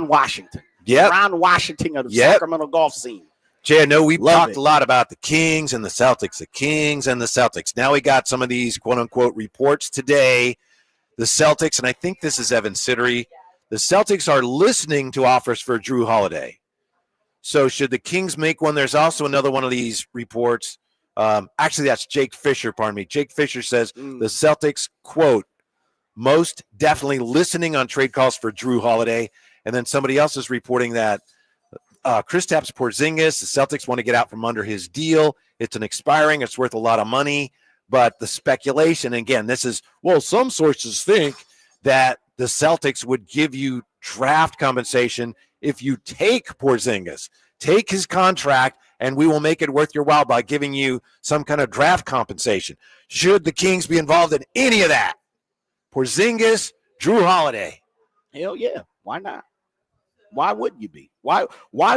Washington. Yep. Ron Washington of the Sacramento golf scene. Jay, I know we've talked a lot about the Kings and the Celtics, Now we got some of these quote-unquote reports today. The Celtics, and I think this is Evan Siddery, the Celtics are listening to offers for Jrue Holiday. So should the Kings make one? There's also another one of these reports. Actually, that's Jake Fisher, pardon me. Jake Fisher says the Celtics, quote, most definitely listening on trade calls for Jrue Holiday. And then somebody else is reporting that Kristaps Porzingis, the Celtics want to get out from under his deal. It's an expiring. It's worth a lot of money. But the speculation, again, this is, some sources think that the Celtics would give you draft compensation if you take Porzingis, take his contract, and we will make it worth your while by giving you some kind of draft compensation. Should the Kings be involved in any of that? Porzingis, Jrue Holiday. Hell yeah. Why not? Why wouldn't you be? Why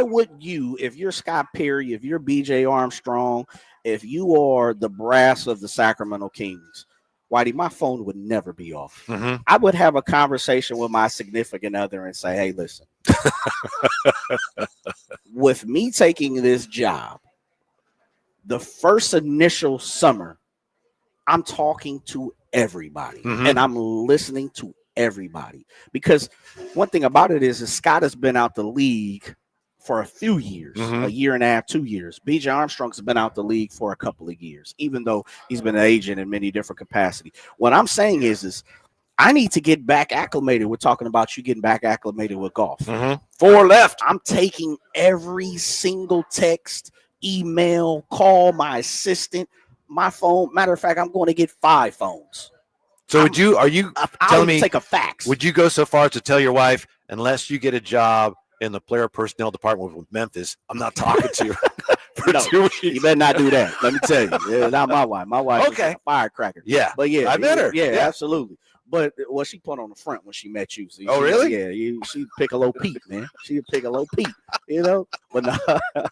would you, if you're Scott Perry, if you're BJ Armstrong, if you are the brass of the Sacramento Kings, Whitey, my phone would never be off. Mm-hmm. I would have a conversation with my significant other and say, hey, listen, with me taking this job, the first initial summer, I'm talking to everybody and I'm listening to everybody, because one thing about it is Scott has been out the league for a few years, a year and a half, 2 years. BJ Armstrong's been out the league for a couple of years, even though he's been an agent in many different capacities. What I'm saying is I need to get back acclimated. We're talking about you getting back acclimated with golf. 4 left. I'm taking every single text, email, call, my assistant, my phone. Matter of fact, I'm going to get 5 phones. So are you telling me, take a fax. Would you go so far as to tell your wife, unless you get a job in the player personnel department with Memphis, I'm not talking to you for 2 weeks? You better not do that. Let me tell you. Yeah, not my wife. My wife is a firecracker. Yeah. But yeah. I met her. Yeah, absolutely. But she put on the front when she met you. So really? Yeah, she Piccolo Pete, man. She Piccolo Pete, But no,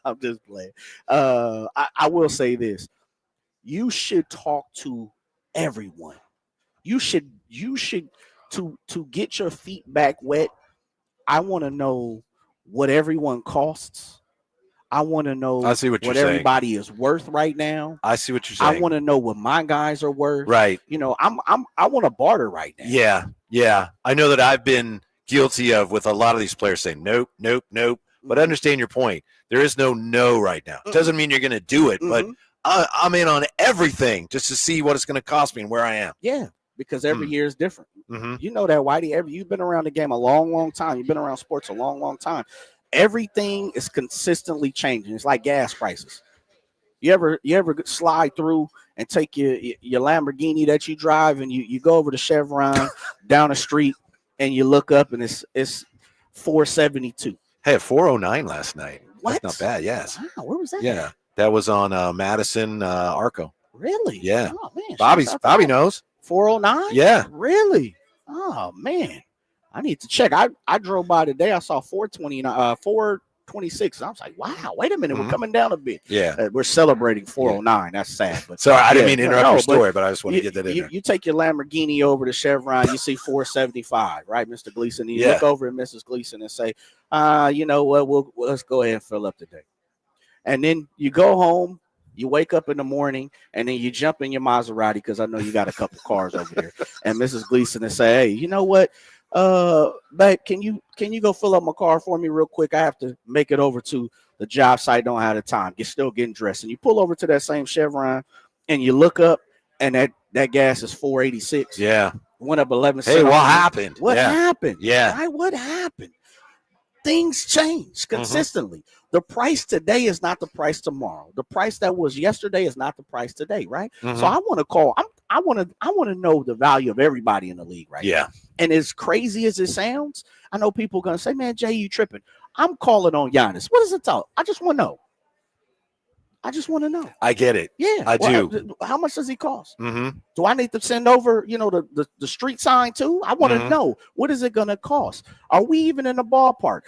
I'm just playing. I will say this. You should talk to everyone. You should to get your feet back wet. I want to know what everyone costs. I want to know what everybody is worth right now. I see what you're saying. I want to know what my guys are worth. Right. I want to barter right now. Yeah. I know that I've been guilty of with a lot of these players saying nope. But I understand your point. There is no right now. It doesn't mean you're going to do it, but I'm in on everything just to see what it's going to cost me and where I am. Yeah. Because every year is different. You know that, Whitey. You've been around the game a long time. You've been around sports a long time. Everything is consistently changing. It's like gas prices. You ever slide through and take your Lamborghini that you drive and you go over to Chevron down the street and you look up and it's $472. Hey, a 409 last night. What? That's not bad. Yes. Wow, where was that? Yeah, that was on Madison Arco. Really? Yeah. Oh man, Bobby knows. 409? Yeah. Really? Oh man. I need to check. I drove by today. I saw 426. I was like, wow, wait a minute. We're coming down a bit. Yeah. We're celebrating 409. That's sad. But sorry, I didn't mean to interrupt your story, but I just want to get that in there. You take your Lamborghini over to Chevron, you see 475, right, Mr. Gleason? You look over at Mrs. Gleason and say, you know what, let's go ahead and fill up today. And then you go home. You wake up in the morning and then you jump in your Maserati, because I know you got a couple cars over there. And Mrs. Gleason and say, hey, you know what? Babe, can you go fill up my car for me real quick? I have to make it over to the job site. Don't have the time. You're still getting dressed. And you pull over to that same Chevron and you look up and that gas is $4.86. Yeah. Went up 11 cents. Hey, what happened? What happened? Yeah. Right? What happened? Things change consistently. The price today is not the price tomorrow. The price that was yesterday is not the price today, right? So I want to call. I want to know the value of everybody in the league, right? Yeah. And as crazy as it sounds, I know people are gonna say, "Man, Jay, you tripping?" I'm calling on Giannis. What does it talk? I just want to know. I get it. Yeah, I do. How much does he cost? Do I need to send over, the street sign too? I want to know, what is it going to cost? Are we even in the ballpark?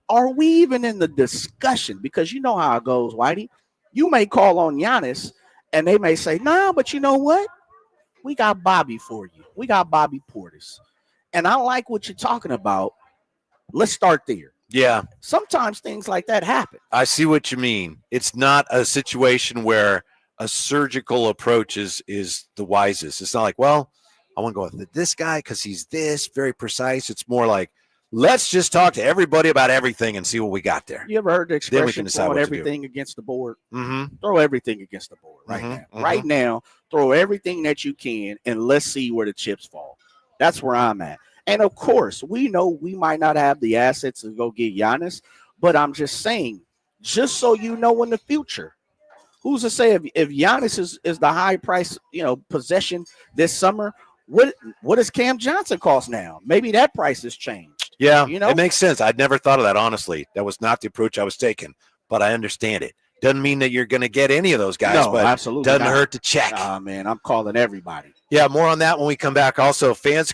Are we even in the discussion? Because you know how it goes, Whitey. You may call on Giannis, and they may say, "Nah, but you know what? We got Bobby for you. We got Bobby Portis." And I like what you're talking about. Let's start there. Yeah. Sometimes things like that happen. I see what you mean. It's not a situation where a surgical approach is the wisest. It's not like, well, I want to go with this guy because he's this, very precise. It's more like, let's just talk to everybody about everything and see what we got there. You ever heard the expression, then we can decide throwing what everything against the board? Mm-hmm. Throw everything against the board right now. Mm-hmm. Right now, throw everything that you can, and let's see where the chips fall. That's where I'm at. And, of course, we know we might not have the assets to go get Giannis, but I'm just saying, just so you know in the future, who's to say if Giannis is the high price, possession this summer, what does Cam Johnson cost now? Maybe that price has changed. Yeah, it makes sense. I'd never thought of that, honestly. That was not the approach I was taking, but I understand it. Doesn't mean that you're going to get any of those guys, but absolutely doesn't not. hurt to check. Man, I'm calling everybody. Yeah, more on that when we come back. Also, fans